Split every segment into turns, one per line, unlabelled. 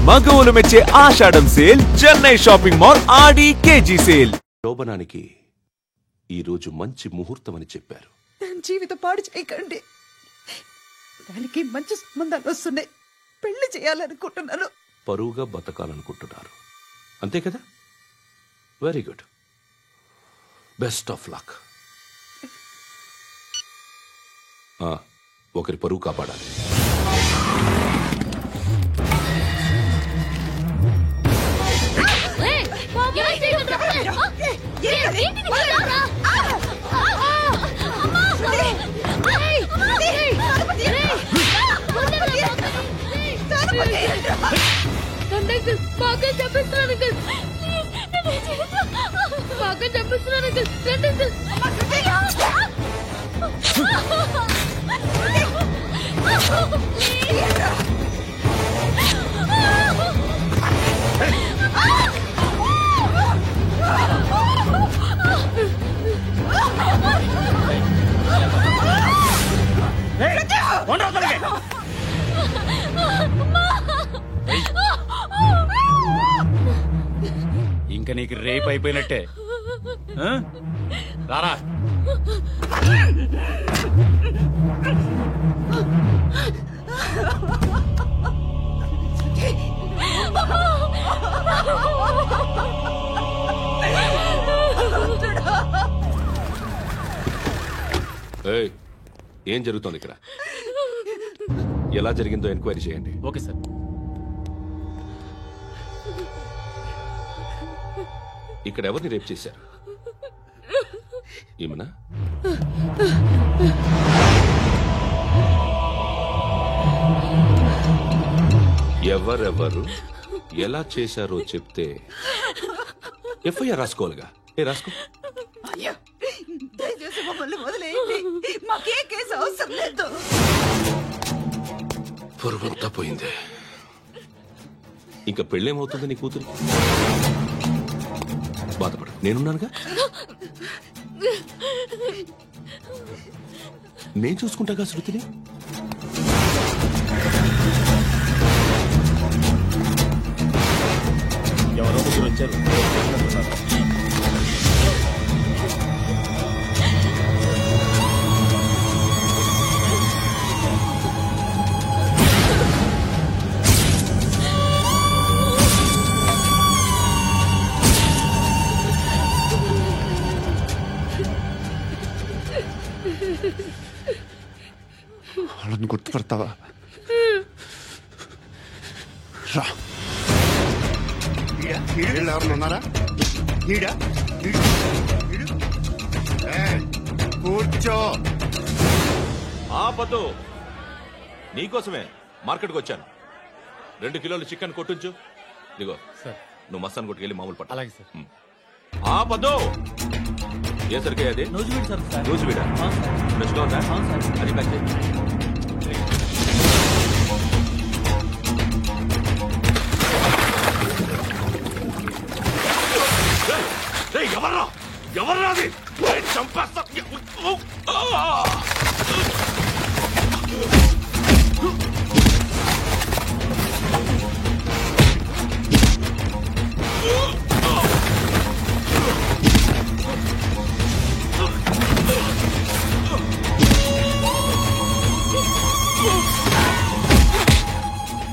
మగవులు మెచ్చే ఆషాఢం sale Chennai shopping mall ఆడి KG sale.
శోభనానికి ఈరోజు మంచి ముహూర్తం అని చెప్పారు.
జీవితం పాడు చేయకండి. దానికి మంచి సంబంధాలు వస్తున్నాయి. పెళ్లి చేయాలనుకుంటున్నాను.
పరువుగా బతకాలనుకుంటున్నారు అంతే కదా? Very good. Best of luck. ఒకరి పరువు కాపాడాలి.
ఇంకా నీకు రేపు అయిపోయినట్టే. రారా.
ఏం జరుగుతోంది ఇక్కడ? ఎలా జరిగిందో ఎంక్వైరీ చేయండి.
Okay sir.
ఇక్కడ ఎవరిని రేప్ చేశారు? ఏమన్నా? ఎవరెవరు ఎలా చేశారో చెప్తే ఎఫ్ఐఆర్ రాసుకోవాలిగా. రాసుకో.
దయచేసి మమ్మల్ని వదిలేయండి. మాకే కేసు అవసరం లేదు.
పొరువంతా పోయింది. ఇంకా పెళ్ళేమవుతుంది నీ కూతురు? బాధపడు, నేనున్నానుగా. నేను చూసుకుంటాగా శృతిని.
ఎవరో ముగ్గురు వచ్చారు.
వాళ్ళని గుర్తుపడతావా? రా. ఎవరు ఉన్నారా? కూర్చో.
ఆపదు. నీకోసమే మార్కెట్కి వచ్చాను. 2 కిలోలు చికెన్ కొట్టించు. ఇదిగో
సార్.
నువ్వు మస్తాన్ కొట్టుకెళ్ళి మామూలు పట్టు.
అలాగే సార్.
ఆపదు. ఏ సరికే అది?
నూజివీడు సార్.
నూజివీడా? ఫ్రెష్గా ఉందా? అది ప్యాక్ చేయి. ఎవర్రా? ఎవర్రా అది? చంపేస్తా.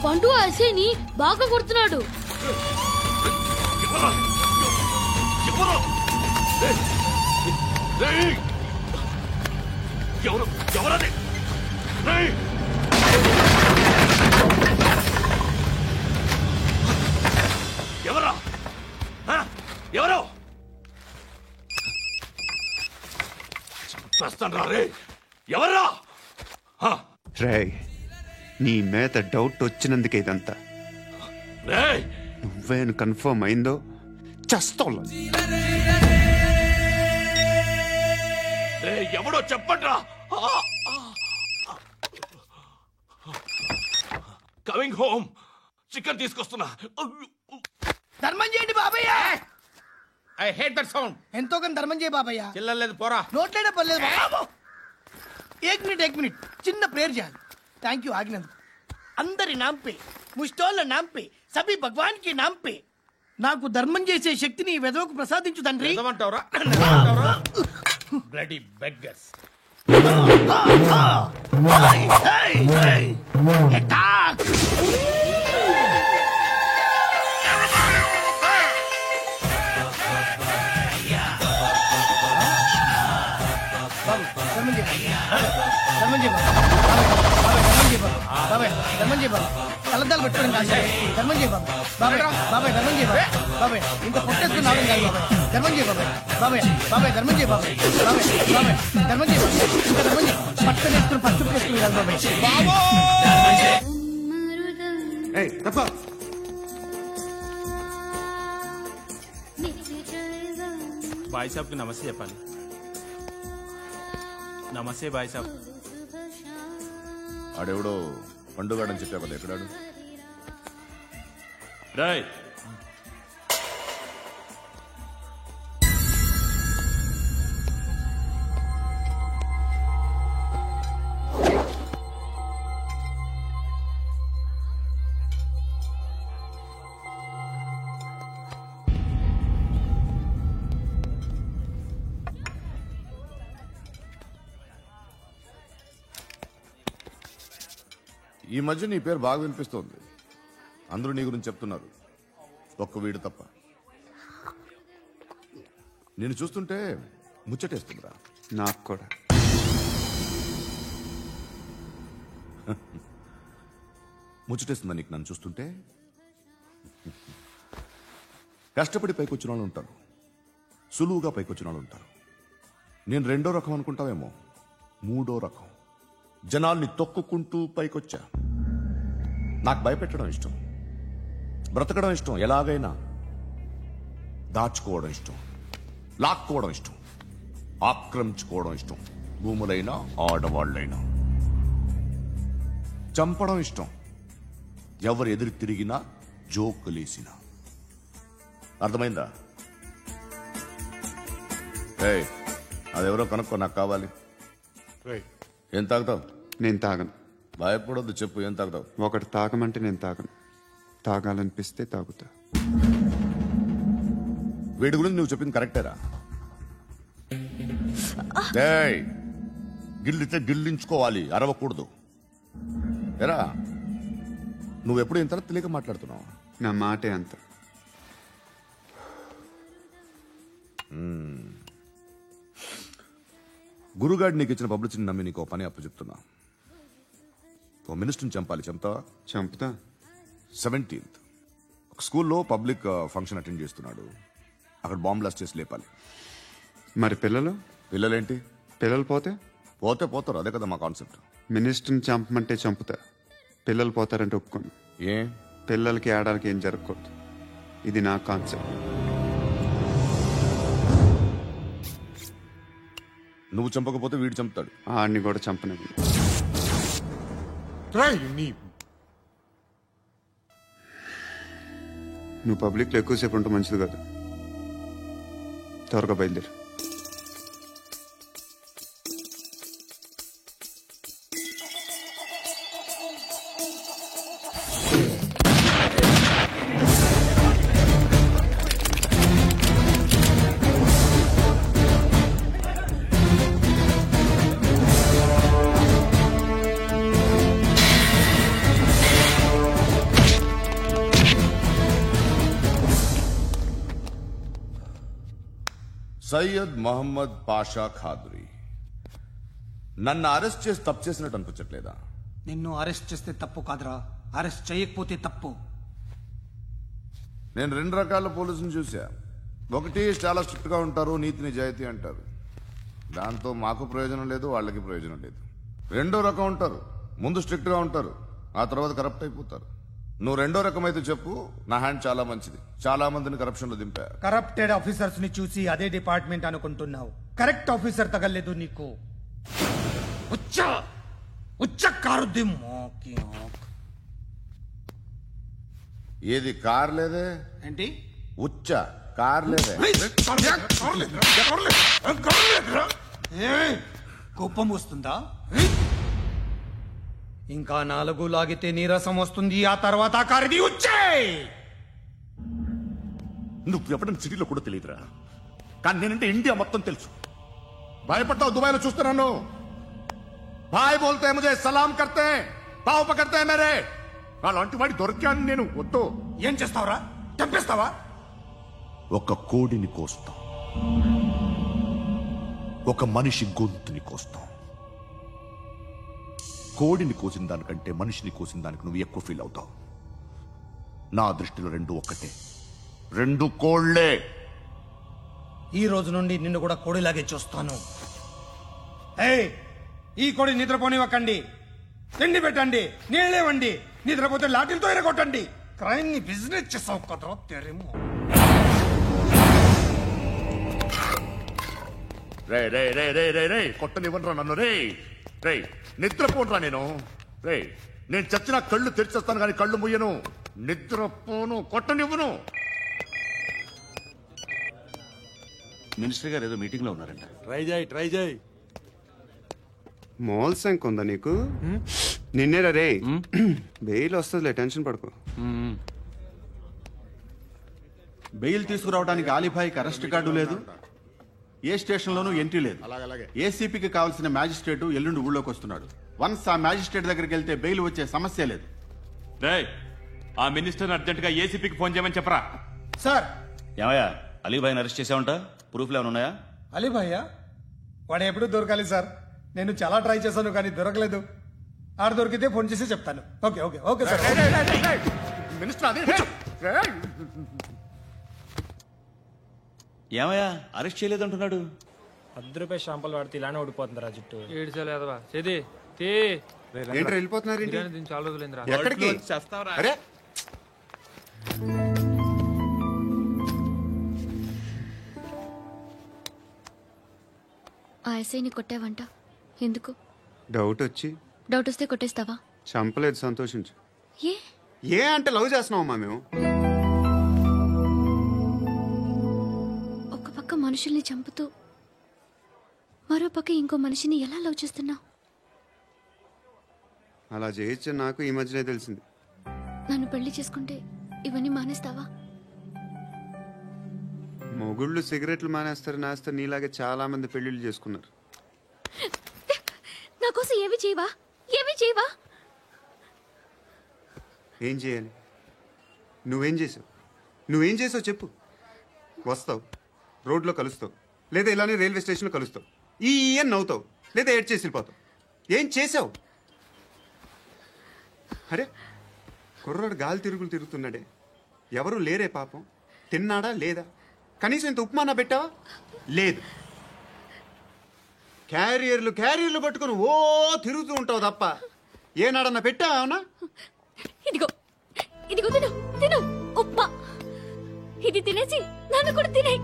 పండు అసేని బాగా కొడుతున్నాడు.
ఎవరది? ఎవరా? ఎవరు? చంపేస్తాను రే. ఎవర్రా?
రే, నీ మీద డౌట్ వచ్చినందుకే ఇదంతా. నువ్వేను కన్ఫర్మ్ అయిందో చస్తావు.
ఎవడో చెప్పట్రా. Coming home. చికెన్ తీసుకొస్తున్నా.
ధర్మం చేయండి బాబయ్య.
I hate that sound.
ఎంతో కొంత ధర్మం చేయ బాబయ్య.
చిల్లలేదు పోరా.
నోట్లేనే పర్లేదు బాబు. 1 మినిట్ చిన్న ప్రేయర్ చేయాలి. థ్యాంక్ యూ ఆగినందుకు. అందరి నాम पे ముష్టోళ్ళ नाम पे సభీ భగవాన్ కి नाम पे నాకు ధర్మం చేసే శక్తిని ఈ వెదవకు ప్రసాదించు తండ్రి.
ఏమంటావురా బ్లడీ బెగ్గర్స్.
అటాక్. కలద్దాలు పెట్టుకోండి కాదు ధర్మం చేయ బాబాయ్. బాబాయ్ బాబాయ్ ధర్మం చేయ బాబాయ్. ఇంత పొట్టేసుకుని రావడం కాదు బాబాయ్. ధర్మం చేయ బాబాయ్. బాబాయ్ బాబాయ్ ధర్మం చేయ బాబాయ్. బాబాయ్ బాబాయ్ ధర్మం చేయ బాబాయ్. ఇంకా ధర్మం చేయ పట్టణ వేసుకుని పసుపు వేసుకుని కాదు బాబాయ్.
ఏయ్ తప్ప
బాయ్ సాబ్కి నమస్తే చెప్పాలి. నమస్తే బాయ్ సాబ్.
ఆడెవడో పండుగాడని చెప్పా కదా, ఎక్కడాడు?
రాయ్
ఈ మధ్య నీ పేరు బాగా వినిపిస్తోంది. అందరూ నీ గురించి చెప్తున్నారు, ఒక్క వీడు తప్ప. నేను చూస్తుంటే ముచ్చటేస్తుందిరా.
నాకు కూడా.
ముచ్చటేస్తుందా నీకు నన్ను చూస్తుంటే? కష్టపడి పైకొచ్చిన వాళ్ళు ఉంటారు, సులువుగా పైకొచ్చిన వాళ్ళు ఉంటారు. నేను రెండో రకం అనుకుంటావేమో, మూడో రకం. జనాల్ని తొక్కుకుంటూ పైకొచ్చా. నాకు భయపెట్టడం ఇష్టం, బ్రతకడం ఇష్టం, ఎలాగైనా దాచుకోవడం ఇష్టం, లాక్కోవడం ఇష్టం, ఆక్రమించుకోవడం ఇష్టం. భూములైనా ఆడవాళ్ళైనా చంపడం ఇష్టం, ఎవరు ఎదురు తిరిగినా జోకులేసినా. అర్థమైందా? ఏయ్, అదెవరో కనుక్కో, నాకు కావాలి. ఏం తాగుతావు?
నేను తాగను.
భయపడొద్దు, చెప్పు ఏం తాగుతావు?
ఒకటి తాగమంటే నేను తాగను. తాగాలనిపిస్తే తాగుతా.
వీడి గురించి నువ్వు చెప్పింది కరెక్టేరా? గిల్లితే గిల్లించుకోవాలి, అరవకూడదు. ఎరా, నువ్వెప్పుడు ఇంత తెలియక మాట్లాడుతున్నావు?
నా మాటే అంత.
గురుగాడు నీకు ఇచ్చిన పబ్లిసిటీని నమ్మి నీకు పని అప్పు చెప్తున్నా. ఓ మినిస్టర్ని చంపాలి, చంపుతావా?
చంపుతా.
17th ఒక స్కూల్లో పబ్లిక్ ఫంక్షన్ అటెండ్ చేస్తున్నాడు. అక్కడ బాంబ్ బ్లాస్ట్ చేసి లేపాలి.
మరి పిల్లలు?
పిల్లలేంటి?
పిల్లలు పోతే
పోతే పోతారు, అదే కదా మా కాన్సెప్ట్.
మినిస్టర్ని చంపమంటే చంపుతా, పిల్లలు పోతారంటే ఒప్పుకోను.
ఏ?
పిల్లలకి ఆడడానికి ఏం జరగకూడదు. ఇది నా కాన్సెప్ట్.
నువ్వు చంపకపోతే వీడు చంపుతాడు.
ఆడిని కూడా చంపనివ్వు. నువ్వు పబ్లిక్లో ఎక్కువసేపు ఉంటే మంచిది కాదు. త్వరగా బయలుదేరు.
సయ్యద్ మహమ్మద్ పాషా ఖాద్రీ. నన్ను అరెస్ట్ చేసి తప్పు చేసినట్టు అనిపించట్లేదా?
నిన్ను అరెస్ట్ చేస్తే తప్పు కాదురా, అరెస్ట్ చేయకపోతే తప్పు.
నేను 2 రకాల పోలీసుని చూసా. ఒకటి చాలా స్ట్రిక్ట్ గా ఉంటారు, నీతి నిజాయితీ అంటారు. దాంతో మాకు ప్రయోజనం లేదు, వాళ్ళకి ప్రయోజనం లేదు. రెండో రకం ఉంటారు, ముందు స్ట్రిక్ట్ గా ఉంటారు, ఆ తర్వాత కరప్ట్ అయిపోతారు. నువ్వు రెండో రకం అయితే చెప్పు, నా హ్యాండ్ చాలా మంచిది. చాలా మందిని కరప్షన్ లో దింపా.
కరప్టెడ్ ఆఫీసర్స్ ని చూసి అదే డిపార్ట్మెంట్ అనుకుంటున్నావు. కరెక్ట్ ఆఫీసర్ తగలేదు నీకు. ఉచ్చ
ఏది కార్ లేదే?
ఏంటి?
ఉచ్చ కార్ లేదే?
కోపం వస్తుందా? ఇంకా 4 లాగితే నీరసం వస్తుంది. ఆ తర్వాత కారిది వచ్చేయ్.
నువ్వెవడని సిటీలో కూడా తెలియదురా, కానీ నేనంటే ఇండియా మొత్తం తెలుసు. భయపడతావు? దుబాయ్లో చూస్తున్నాను. భాయ్ బోల్తే ముజే సలాం కర్తే పావు పకర్తే మేరే. అలాంటి వాడి దొరికాను నేను. వద్దు.
ఏం చేస్తావురా? చంపేస్తావా?
ఒక కోడిని కోస్తాం, ఒక మనిషి గొంతుని కోస్తాం. కోడిని కోసిన దానికంటే మనిషిని కోసిన దానికి నువ్వు ఎక్కువ ఫీల్ అవుతావు. నా దృష్టిలో రెండు ఒక్కటే, రెండు కోళ్లే.
ఈ రోజు నుండి నిన్ను కూడా కోడిలాగే చూస్తాను. ఏయ్, ఈ కోడి నిద్రపోనివ్వకండి. తిండి పెట్టండి, నీళ్ళేవండి. నిద్రపోతే లాఠీలతో ఎరగొట్టండి. క్రైమ్ ని బిజినెస్ చేసావు కదరా తెరేమో.
రే రే రే రే రే రే కొట్టనివ్వనరా నన్ను. రే రే నిద్రపోనరా నేను. రే నేను చచ్చిన కళ్ళు తెరిచేస్తాను కానీ కళ్ళు ముయ్యను. నిద్రపోను, కొట్టనివ్వను.
మినిస్టర్ గారు ఏదో మీటింగ్ లో ఉన్నారంట.
ట్రై చేయి. మోల్ సంక్ ఉందా నీకు? నిన్నేరా రే. బెయిల్ వస్తుందిలే, టెన్షన్ పడుకో.
బెయిల్ తీసుకురావడానికి ఆలిభాయికి అరెస్ట్ కార్డు లేదు, ఏ స్టేషన్లోనూ ఎంట్రీ లేదు. ఏసీపీకి కావాల్సిన మ్యాజిస్ట్రేట్ ఎల్లుండి ఊళ్ళోకి వస్తున్నాడు. వన్స్ ఆ మ్యాజిస్ట్రేట్ దగ్గరికి వెళ్తే బెయిల్ వచ్చే సమస్య లేదు.
ఆ మినిస్టర్ అర్జెంట్ గా ఏసీపీకి ఫోన్ చేయమని చెప్పరా.
సార్.
ఏమయ్యా, అలీభాయిని అరెస్ట్ చేసావంట? ప్రూఫ్లు ఏమైనా ఉన్నాయా?
అలీ భయ్యా వాడు ఎప్పుడు దొరకాలి సార్. నేను చాలా ట్రై చేశాను కానీ దొరకలేదు. ఆడ దొరికితే ఫోన్ చేసి చెప్తాను. Okay okay okay sir.
Minister అది
ఏమయ్యా, అరెస్ట్ చేయలేదంటున్నాడు?
₹10 షాంపుల్ వాడితే ఇలానే ఓడిపోతుంది రా జుట్టు.
ఏంట్రా వెళ్ళిపోతున్నారు?
చాలా రోజులైందిరా.
ఎక్కడికి? అరే
ఆ ఎస్ఐని కొట్టావంట, ఎందుకు?
డౌట్ వచ్చి.
డౌట్ వస్తే కొట్టేస్తావా?
చంపలేదు, సంతోషించు.
ఏ
ఏ అంటే లవ్ చేస్తున్నావమ్మా మేము.
ఒక పక్క మనుషుల్ని చంపుతూ మరో పక్క ఇంకో మనిషిని ఎలా లవ్ చేస్తున్నావు?
అలా చేయొచ్చు నాకు ఈ మధ్యనే తెలిసింది.
నన్ను పెళ్లి చేసుకుంటే ఇవన్నీ మానేస్తావా?
మొగుళ్ళు సిగరెట్లు మానేస్తారు, నేస్తారు. నీలాగే చాలా మంది పెళ్లిళ్ళు చేసుకున్నారు.
నా కోసం ఏమి చేయవా? ఏమి చేయవా?
ఏం చేయాలి? నువ్వేం చేసావు? నువ్వేం చేసావు చెప్పు. వస్తావు, రోడ్లో కలుస్తావు, లేదా ఇలానే రైల్వే స్టేషన్లో కలుస్తావు. ఈ అని నవ్వుతావు, లేదా ఏడ్ చేసి వెళ్ళిపోతావు. ఏం చేసావు? అరే కుర్రాడు గాలి తిరుగుతున్నాడే, ఎవరు లేరే పాపం. తిన్నాడా లేదా? కనీసం ఇంత ఉప్మానా పెట్టావా? లేదు. క్యారియర్లు పట్టుకుని ఓ తిరుగుతూ ఉంటావు తప్ప ఏనాడన్నా పెట్టావా? అవునా?
ఇదిగో ఇదిగో తిను తిను ఉప్మా. ఇది తినేసి నన్ను కూడా తినే.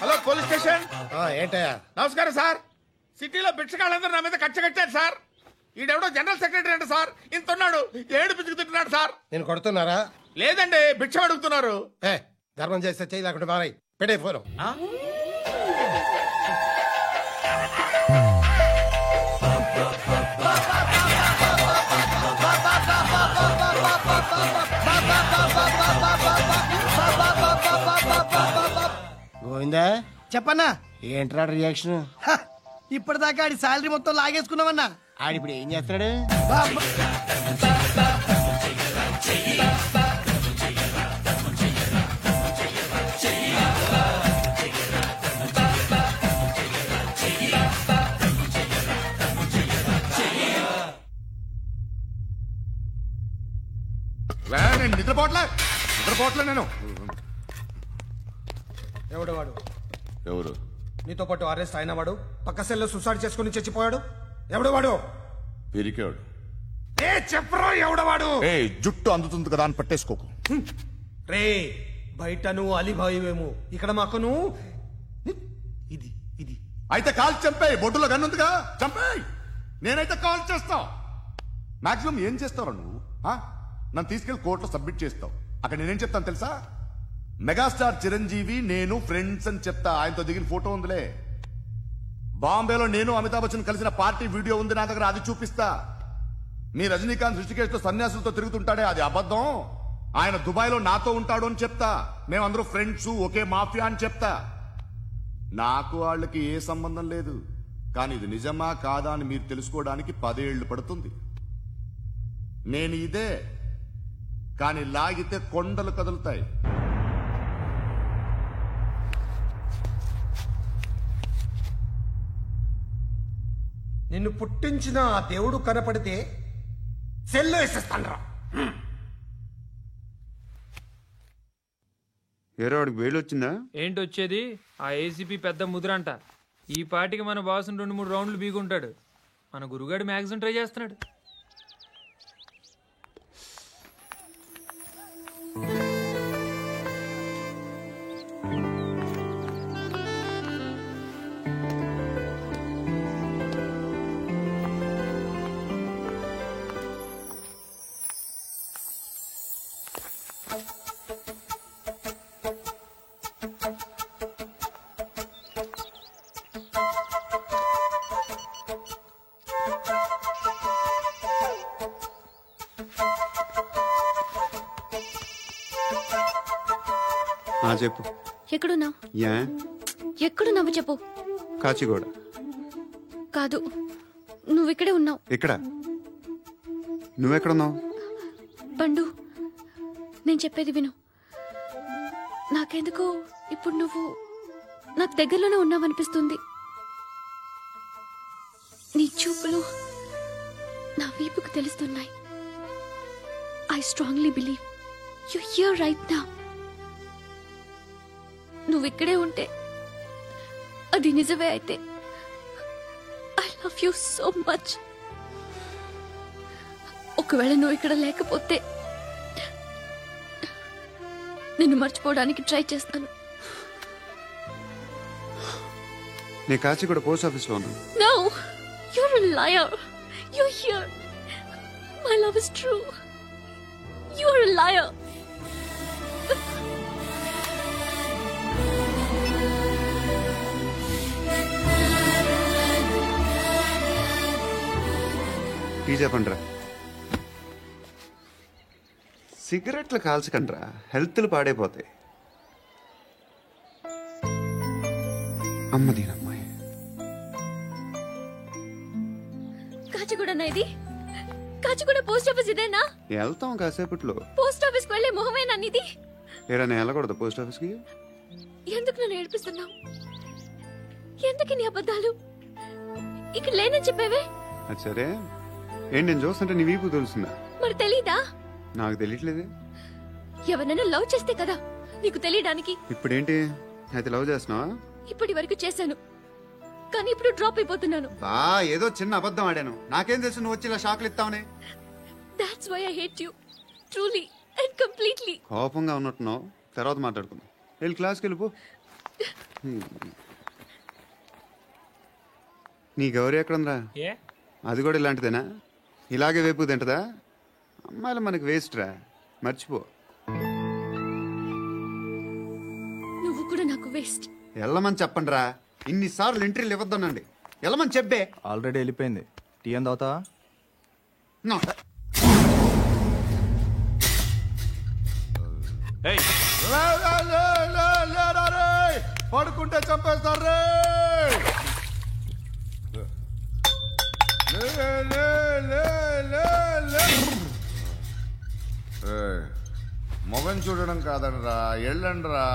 Hello police station.
ఏంటయ్యా?
నమస్కారం సార్. సిటీలో భిక్షగాళ్ళందరూ నా మీద కక్ష కట్టారు సార్. ఈడెవడో జనరల్ సెక్రటరీ అంట సార్. ఇంత ఉన్నాడు, 7 పిచ్చుకు తింటున్నాడు సార్.
నేను కొడుతున్నారా?
లేదండి, భిక్ష అడుగుతున్నారు.
ధర్మం చేస్తే చేయి లేకుండా మారాయి. పెట్టే ఫోను. గోవిందా చెప్పన్నా. ఏంట్రా రియాక్షన్? ఇప్పటిదాకా ఆడి శాలరీ మొత్తం లాగేసుకున్నావన్నా. ఆడిప్పుడు ఏం చేస్తున్నాడు?
నేను నిద్రపోవట్లే నేను.
ఎవడు వాడు?
ఎవరు?
నీతో పాటు అరెస్ట్ అయిన వాడు, పక్క సెల్లో సూసైడ్ చేసుకుని చచ్చిపోయాడు. ఎవడు వాడు?
పిరికాడు.
ఏ చెప్పరా ఎవడవాడు?
ఏ జుట్టు అందుతుంది కదా అని పట్టేసుకోకు.
రే బయట నువ్వు అలీబాయివేమో, ఇక్కడ మాకు నువ్వు ఇది ఇది.
అయితే కాల్ చంపేయి, బొడ్డులో గన్నుందిగా చంపేయి. నేనైతే కాల్ చేస్తా. మాక్సిమం ఏం చేస్తావు నువ్వు? నన్ను తీసుకెళ్లి కోర్టులో సబ్మిట్ చేస్తావు. అక్కడ నేనేం చెప్తాను తెలుసా? మెగాస్టార్ చిరంజీవి నేను ఫ్రెండ్స్ అని చెప్తా. ఆయనతో దిగిన ఫోటో ఉందిలే. బాంబేలో నేను అమితాబ్ బచ్చన్ కలిసిన పార్టీ వీడియో ఉంది నా దగ్గర, అది చూపిస్తా. మీ రజనీకాంత్ ఋషికేశ్తో సన్యాసులతో తిరుగుతుంటాడే, అది అబద్ధం. ఆయన దుబాయ్లో నాతో ఉంటాడు అని చెప్తా. మేమందరూ ఫ్రెండ్స్, ఒకే మాఫియా అని చెప్తా. నాకు వాళ్ళకి ఏ సంబంధం లేదు. కానీ ఇది నిజమా కాదా అని మీరు తెలుసుకోవడానికి 10 ఏళ్లు పడుతుంది. నేను ఇదే, కానీ లాగితే కొండలు కదులుతాయి.
నిన్ను పుట్టించిన ఆ దేవుడు కనపడితే సెల్లో వేసేస్తానరా.
ఏరో వాడికి వేలు వచ్చిందా?
ఏంటి వచ్చేది? ఆ ఏసీపీ పెద్ద ముద్రంట. ఈ పాటికి మన బాసుని 2-3 రౌండ్లు బీగుంటాడు. మన గురుగాడు మ్యాగజైన్ ట్రై చేస్తున్నాడు.
చెప్పు.
ఎక్కడున్నావు?
యా
ఎక్కడున్నావు చెప్పు.
కాచిగూడ.
కాదు, నువ్వు ఇక్కడే ఉన్నావు.
ఇక్కడ నువ్వెక్కడున్నావు?
పండు, నేను చెప్పేది విను. నాకెందుకో ఇప్పుడు నువ్వు నాకు దగ్గరలోనే ఉన్నావనిపిస్తుంది. నీ చూపులు నా వీపుకు తెలుస్తున్నాయి. I strongly believe you here right now. నువ్వు ఇక్కడే ఉంటే అది నిజమే అయితే I love you so much. ఒకవేళ నువ్వు ఇక్కడ లేకపోతే నిన్ను మర్చిపోవడానికి ట్రై చేస్తాను.
నీ కాచిగూడ పోస్ట్ ఆఫీస్ లో ఉన్నాను.
No, you're a liar. You're here. My love is true. You're a liar.
Tea చెప్పండిరా. సిగరెట్లు కాల్చకండ్రా, హెల్త్లు పాడైపోతాయి. అమ్మదీనమ్మాయి.
కాచిగూడనా ఇది? కాచిగూడ పోస్ట్ ఆఫీస్ ఇదేనా?
వెళ్తాం కాసేపట్లో.
పోస్ట్ ఆఫీస్ కి వెళ్లే మొహమేనా నీది?
ఏరా నేను వెళ్ళకూడదు పోస్ట్ ఆఫీస్ కి?
ఎందుకు నన్ను ఏడిపిస్తున్నావు? ఎందుకు నీ అబద్ధాలు? ఇక్కడ లేనని చెప్పేవే.
అది సరే, ఏంటి నేను చూస్తుంటే నీ వీపు తెలుస్తుందా?
మరి తెలీదా?
నాకు తెలియట్లేదే.
ఎవరైనా లవ్ చేస్తే కదా నీకు తెలియడానికి.
ఇప్పుడేంటి అయితే లవ్ చేస్తున్నావా?
ఇప్పటి వరకు చేశాను, కానీ ఇప్పుడు డ్రాప్ అయిపోతున్నాను.
ఏదో చిన్న అబద్ధం ఆడాను. నాకేం తెలుసు నువ్వు వచ్చి ఇలా షాక్లు ఇస్తావనే.
That's why I hate you. Truly and completely.
కోపంగా ఉన్నట్టున్నావు, తర్వాత మాట్లాడుకుందాం. వెళ్ళి క్లాస్కి వెళ్ళిపో. నీ గౌరీ ఎక్కడుందిరా?
ఏ
అది కూడా ఇలాంటిదేనా? ఇలాగే వేపు తింటదా? అమ్మాయిలు మనకి వేస్ట్ రా, మర్చిపో.
నువ్వు కూడా నాకు వేస్ట్.
వెళ్ళమని చెప్పండి రా. ఇన్నిసార్లు ఎంట్రీలు ఇవ్వద్దనండి. వెళ్ళమని చెప్పే.
ఆల్రెడీ వెళ్ళిపోయింది. టీ అని తాగుతావా?
పడుకుంటే చంపేస్తారు రే. మొగం చూడడం కాదండ్రా, వెళ్ళండ్రా.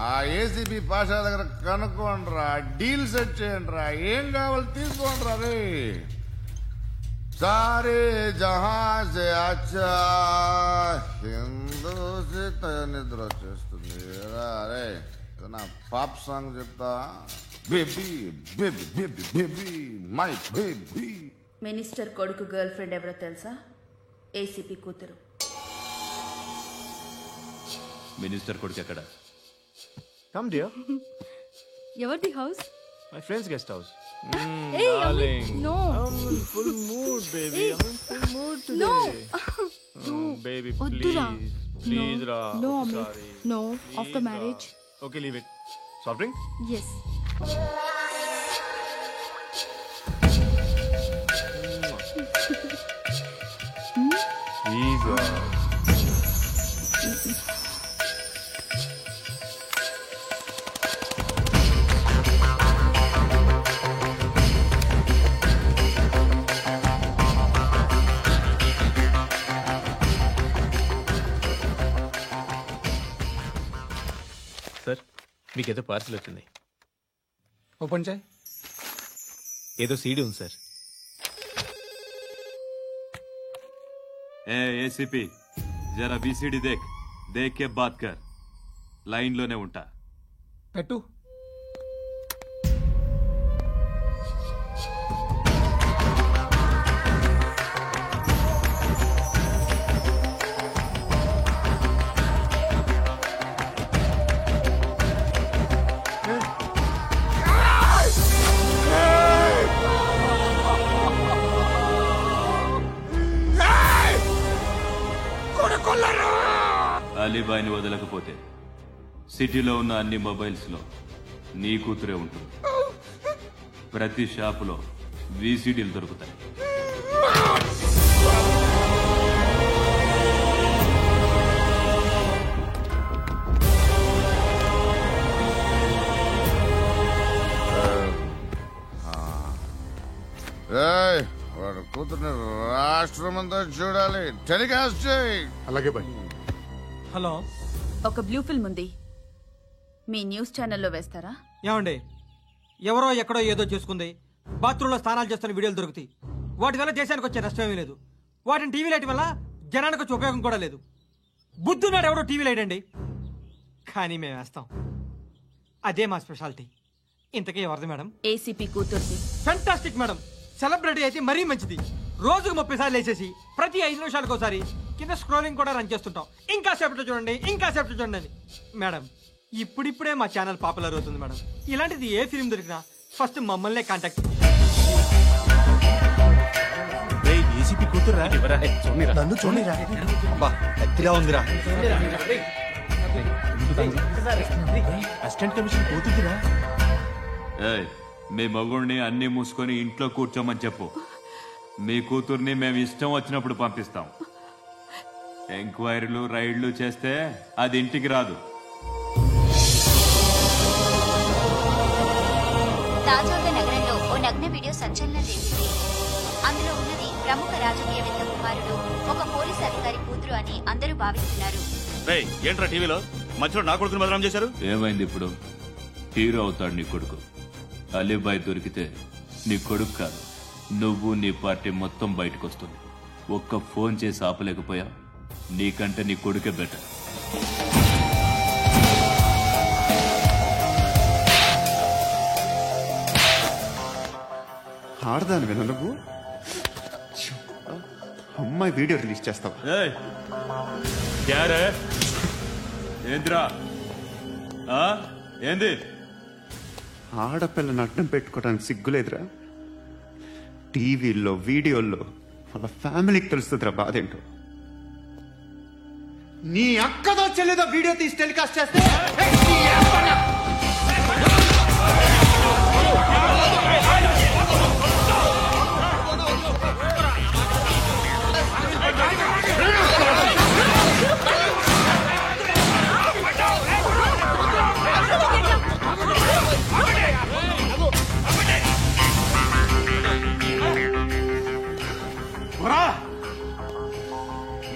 ఆ ఏసీబీ పాషా దగ్గర కనుక్కోండ్రా, డీల్ సెట్ చేయండిరా, ఏం కావాలి తీసుకోండిరా రే. సారే జహాజే అచ్చా హిందూ నిద్ర వచ్చేస్తుంది రే. నా పాప్ సాంగ్ చెప్తా. Baby baby baby baby my baby
minister కొడుకు గర్ల్ ఫ్రెండ్ ఎవరో తెలుసా? ఏసీపీ కూతురు.
మినిస్టర్ కొడుకు ఎక్కడ?
Come dear.
ఎవరిది house?
My friends guest house.
Hey, no.
I'm in full mood, baby. I'm in full mood today.
No.
Baby,
వద్దురా.
please, Ra.
No,
I'm
Amit.
sorry.
No,
Please,
after
Ra.
marriage.
Okay, leave it. Soft drink?
Yes.
Please, Ra.
Sir మీకేదో parcel వచ్చింది.
Open చేయి.
ఏదో CD ఉంది sir.
ACP జరా బీసీడీ దేక్ కే బాత్ కర్. లైన్ లోనే ఉంటా.
పెట్టు.
అలీబాయిని వదలకపోతే సిటీలో ఉన్న అన్ని మొబైల్స్ లో నీ కూతురే ఉంటుంది. ప్రతి షాపులో వీసీడీలు దొరుకుతాయి.
వాడు కూతుర్ని రాష్ట్రమంతా చూడాలి. టెలికాస్ట్ చేయి.
అలాగే బాయ్.
హలో,
ఒక బ్లూ ఫిల్మ్ ఉంది, మీ న్యూస్ ఛానల్లో వేస్తారా?
ఏమండి, ఎవరో ఎక్కడో ఏదో చేసుకుంది, బాత్రూంలో స్నానాలు చేస్తున్న వీడియోలు దొరుకుతాయి. వాటి వల్ల దేశానికి వచ్చే నష్టమేమీ లేదు. వాటిని టీవీ లైట్ వల్ల జనానికి వచ్చే ఉపయోగం కూడా లేదు. బుద్ధున్నాడు ఎవడో టీవీ లైట్ అండి, కానీ మేము వేస్తాం. అదే మా స్పెషాలిటీ. ఇంతకీ ఎవరిది మేడం?
ఏసీపీ కూతుర్ది.
Fantastic madam. సెలబ్రిటీ అయితే మరీ మంచిది. రోజుకు 30 సార్లు వేసేసి ప్రతి 5 నిమిషాలకు ఒకసారి కింద స్క్రోలింగ్ కూడా రన్ చేస్తుంటాం. ఇంకా సేపట్లో చూడండి, ఇంకా సేపట్లో చూడండి అని. మేడం, ఇప్పుడిప్పుడే మా ఛానల్ పాపులర్ అవుతుంది మేడం. ఇలాంటిది ఏ ఫిల్మ్ దొరికినా ఫస్ట్ మమ్మల్నే కాంటాక్ట్.
ఏసీపీ కూతురా?
నన్ను చూడరా. బా ఎత్తిగా ఉందిరా.
Assistant commission కూతురురా?
మీ మగుడిని అన్ని మూసుకొని ఇంట్లో కూర్చోమని చెప్పు. మీ కూతుర్ని మేము ఇష్టం వచ్చినప్పుడు పంపిస్తాం. ఎంక్వైరీలు రైడ్లు చేస్తే అది ఇంటికి రాదు.
తాజాగా నగరంలో ఓ నగ్న వీడియో సంచలనం రేపింది. అందులో ఉన్నది ప్రముఖ రాజకీయవేత్త కుమారుడు, ఒక పోలీసు అధికారి కూతురు అని అందరూ భావిస్తున్నారు.
ఏంట్రా టీవీలో మధ్యలో నా కొడుకుని బదనాం చేశారు?
ఏమైంది ఇప్పుడు? హీరో అవుతాడు నీ కొడుకు. అలీబాయ్ దొరికితే నీ కొడుకు కాదు, నువ్వు నీ పార్టీ మొత్తం బయటకు వస్తుంది. ఒక్క ఫోన్ చేసి ఆపలేకపోయా? నీకంటే నీ కొడుకే బెటర్.
ఆడదాను విన నువ్వు. అమ్మాయి వీడియో రిలీజ్ చేస్తావా?
ఏంద్రా ఏంది?
ఆడపిల్లని అడ్డం పెట్టుకోవడానికి సిగ్గులేదురా? టీవీల్లో వీడియోల్లో వాళ్ళ ఫ్యామిలీకి తెలుస్తుందిరా బాధేంటో. నీ అక్కదో చెల్లిదో వీడియో తీసి టెలికాస్ట్ చేస్తే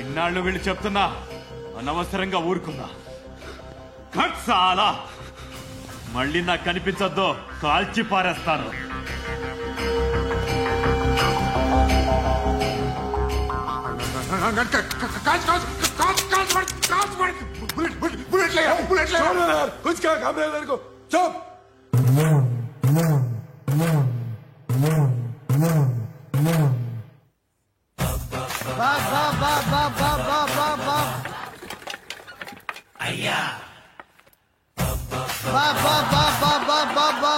ఇన్నాళ్ళు వీళ్ళు చెప్తున్నా అనవసరంగా ఊరుకున్నా. చాలా మళ్ళీ నాకు కనిపించొద్దు, కాల్చి పారేస్తాను.
बुलेट
బా బా బా బా బా బా బా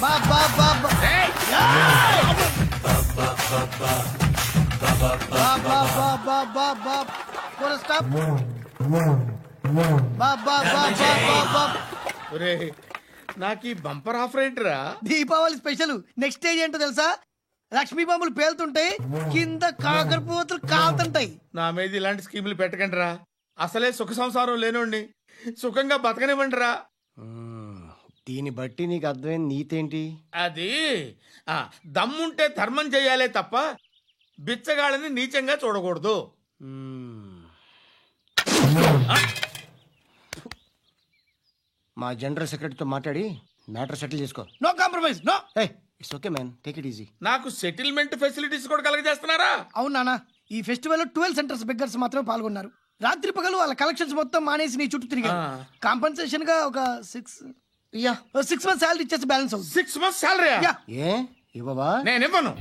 బా బా బా బా బా బా బా బా బా పూరా స్టాప్ బా బా బా బా బా
ఒరే నాకు ఈ బంపర్ ఆఫర్ ఏంటిరా?
దీపావళి స్పెషల్. నెక్స్ట్ స్టేజ్ ఏంటో తెలుసా? లక్ష్మీ బాంబులు పేలుతుంటాయి, కింద కాకరపువ్వతులు కాలుతుంటాయి.
నా మీద ఇలాంటి స్కీములు పెట్టకండి రా. అసలే సుఖ సంసారం లేనోడిని సుఖంగా బతకనివ్వండి రా.
దీన్ని బట్టి నీకు అర్థమైన నీతేంటి?
అది దమ్ముంటే ధర్మం చెయ్యాలే తప్ప బిచ్చగాళ్ళని నీచంగా చూడకూడదు.
మా జనరల్ సెక్రటరీతో మాట్లాడి మ్యాటర్ సెటిల్ చేసుకో. No compromise. No. It's okay man, take it easy.
నాకు సెటిల్మెంట్ ఫెసిలిటీస్ కూడా కలగజేస్తున్నారా?
అవును నాన్న, ఈ ఫెస్టివల్ 12 సెంటర్స్ బెగ్గర్స్ మాత్రమే పాల్గొన్నారు. రాత్రి పగలు వాళ్ళ కలెక్షన్స్ మొత్తం మానేసి నీ చుట్టూ తిరిగారు. కాంపన్సేషన్ గా ఒక 6 months సాలరీ ఇచ్చేసి బ్యాలెన్స్ అవుతుంది.
6 months సాలరీ?
ఏ ఇవ్వవా?
నేను ఇవ్వను.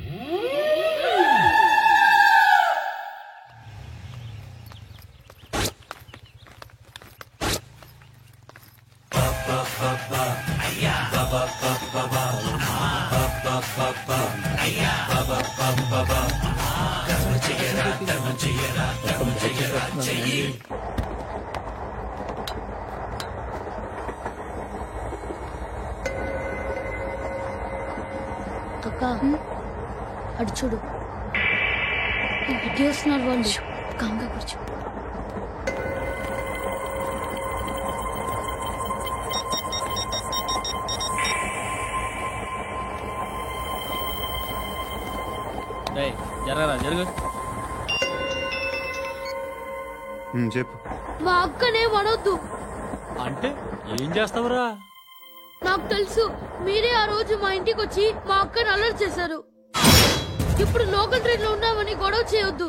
అక్క అటు చూడు, ఇటు వస్తున్నారు వాళ్ళు. కాంగా కూర్చో.
జరగరా జరుగు.
చెప్పు.
మా అక్కనే వడొద్దు.
అంటే ఏం చేస్తావురా?
నాకు తెలుసు, మీరే ఆ రోజు మా ఇంటికి వచ్చి మా అక్కని అలర్ట్ చేశారు. ఇప్పుడు లోకల్ ట్రైన్ లో ఉన్నామని గొడవ చేయొద్దు.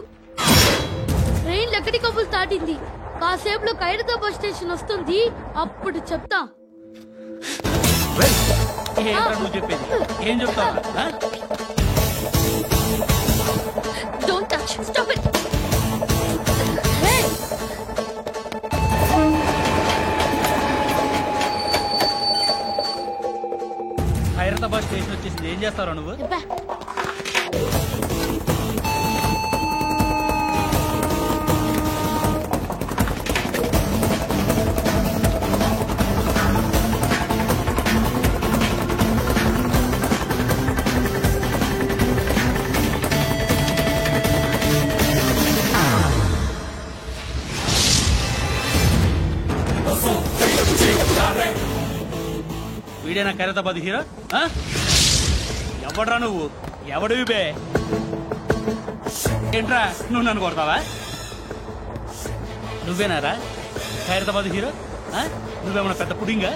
ట్రైన్ లక్కడి కప్పులు దాటింది. కాసేపులో ఖైరతాబాద్ స్టేషన్ వస్తుంది, అప్పుడు చెప్తా.
నువ్వు చెప్పేది ఏం చెప్తావా?
Don't touch. Stop it.
Khairatabad station వచ్చేసింది, ఏం చేస్తారా నువ్వు? వీడేనా ఖైరతాబాద్ హీరో? ఎవడ్రా నువ్వు? ఎవడివి బే? ఏంట్రా నువ్వు నన్ను కొడతావా? నువ్వేనారా ఖైరతాబాద్ హీరో? నువ్వేమన్నా పెద్ద పుడింగా?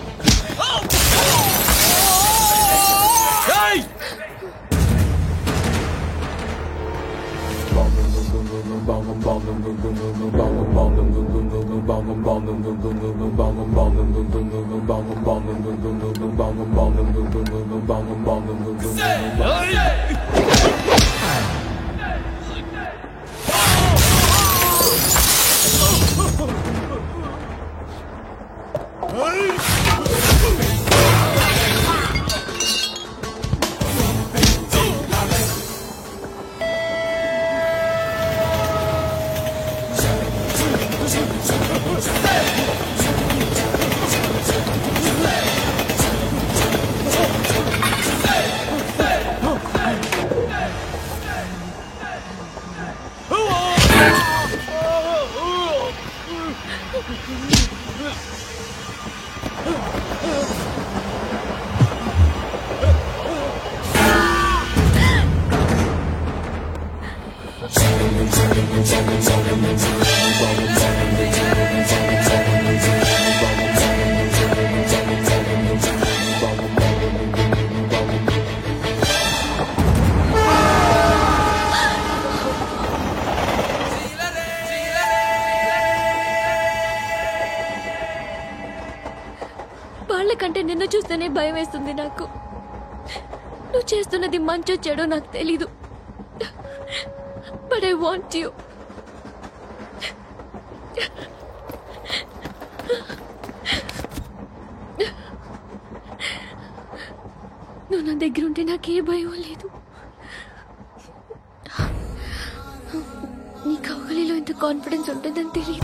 వాళ్ళకంటే నిన్ను చూస్తేనే భయం వేస్తుంది నాకు. నువ్వు చేస్తున్నది మంచో చెడో నాకు తెలీదు, బట్ ఐ వాంట్ యు. నువ్వు నా దగ్గర ఉంటే నాకే భయం లేదు. నీ కౌగలిలో ఇంత కాన్ఫిడెన్స్ ఉంటుందని తెలియదు.